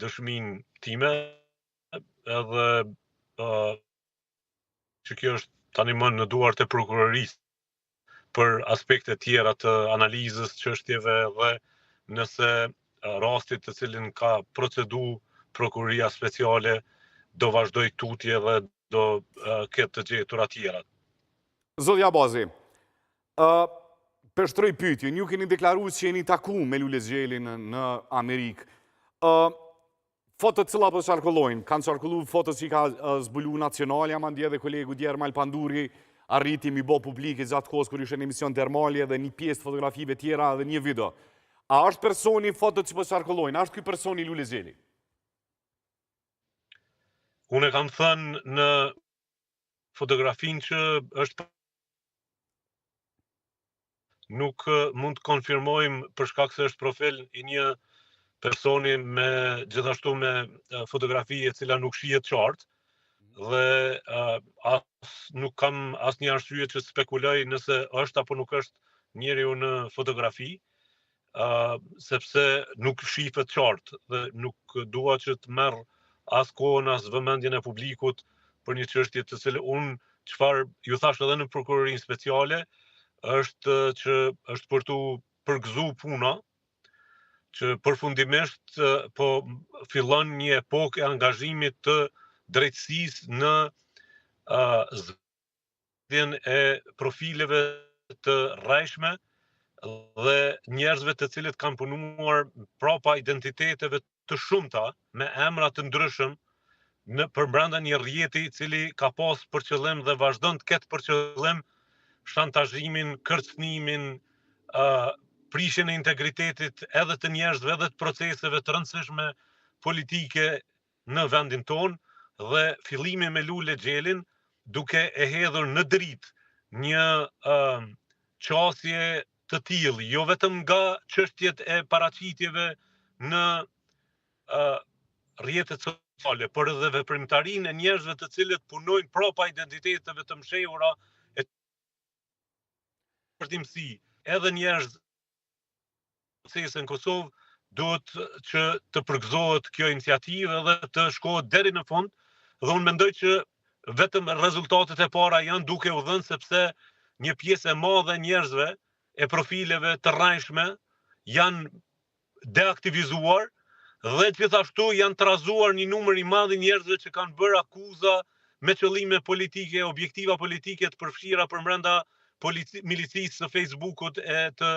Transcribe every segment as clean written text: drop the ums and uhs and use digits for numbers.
dëshminë time, edhe që kjo është tani më në duart e prokurorisë për aspekte tjera të analizës çështjeve dhe nëse rastit të cilin ka procedu prokuroria speciale do vazhdoj tutje dhe do ketë të gjetura tjera. Zotja Abazi, përshtroj pyetjen, ju keni deklaruar që jeni taku me Lule Xhelin në Amerikë. Fotot cila po qarkullojnë, kanë qarkullu fotot që i ka zbulu Nacionalja, mandje dhe kolegu Djermal Panduri, arriti mi bo publike gjatë kohës kër ishe në emision Dermalje dhe një pjesë të fotografive tjera dhe një video. A është personi fotot që po qarkullojnë, a është këj personi Lule Xheli? Unë e kam thënë në fotografin që është nuk mund të konfirmojmë për shkak se është profil i një personi me gjithashtu me fotografi e cila nuk shihet qartë dhe nuk kam asnjë arsye që spekuloj nëse është apo nuk është njeriu në fotografi, sepse nuk shihet qartë dhe nuk dua që të merr as kohën as vëmendjen e publikut për një çështje të cilën unë çfarë ju thash edhe në prokurorinë speciale është që është për tu përgëzu puna që përfundimisht po fillon një epokë e angazhimit të drejtësisë në zgjidhjen e profileve të rrejshme dhe njerëzve të cilët kanë punuar prapa identiteteve të shumta me emra të ndryshëm në përbrenda një rrjeti i cili ka pas për qëllim dhe vazhdon të ketë për qëllim shantazhimin, kërcënimin, prishjen e integritetit edhe të njerëzve edhe të proceseve të rëndësishme politike në vendin tonë dhe fillimi me Lule Xhelin duke e hedhur në dritë një qasje të tillë, jo vetëm nga çështjet e paraqitjeve në rrjetet sociale, por edhe veprimtarinë e njerëzve të cilët punojnë prapa identiteteve të mshehura e përtimësi, edhe njerëz në Kosovë duhet që të përgëzohet kjo iniciativë dhe të shkohet deri në fund dhe unë mendoj që vetëm rezultatet e para janë duke u dhënë sepse një pjesë e madhe njerëzve e profileve të rrajshme janë deaktivizuar dhe gjithashtu janë trazuar një numër i madh i njerëzve që kanë bërë akuza me qëllime politike, objektiva politike të përfshira përbrenda milicisë së Facebookut e të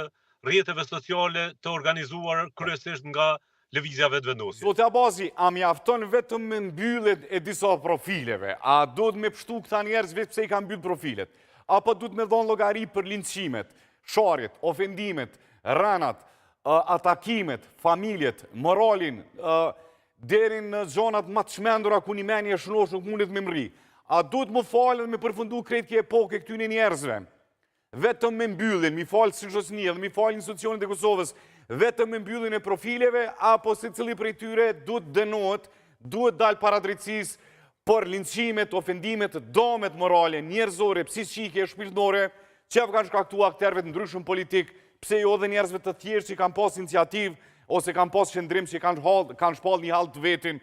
rrjeteve sociale të organizuar kryesisht nga lëvizja vetëvendosje. Zotja Abazi, a mjafton vetëm me mbylljen e disa profileve? A duhet me pështu këta njerëz vetë pse i kanë mbyll profilet? Apo duhet me dhënë llogari për linçimet, sharjet, ofendimet, rënat, atakimet, familjet, moralin, deri në zonat më të çmendura ku një mendje e shënosh nuk mundet me mri? A duhet më falë dhe me përfundu krejt kjo epokë këtyre njerëzve? Vetëm me mbylljen, mi falë si Shosnia dhe mi falë institucionet e Kosovës, vetëm me mbylljen e profileve, apo se cili prej tyre duhet dënohet, duhet dalë para drejtësisë për linçimet, ofendimet, dëmet morale, njerëzore, psiqike, shpirtërore, që kanë shkaktuar aktorëve të ndryshëm politik, pse jo dhe njerëzve të tjerë që kanë pas iniciativë ose kanë pas qëndrim që kanë shpall një hall të vetin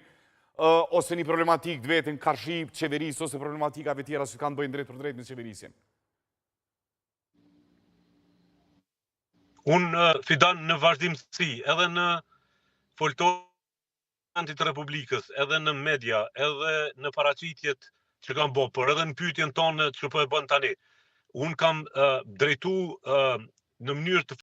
ose një problematik të vetin, karshi qeverisë ose problematikave tjera që kanë bëjnë drejt për drejt me qeverisjen. Unë fidan në vazhdimësi, edhe në foltorat të Republikës, edhe në media, edhe në paraqitjet që kam bërë, por edhe në pyetjen tonë që po e bën tani. Unë kam drejtu në mënyrë të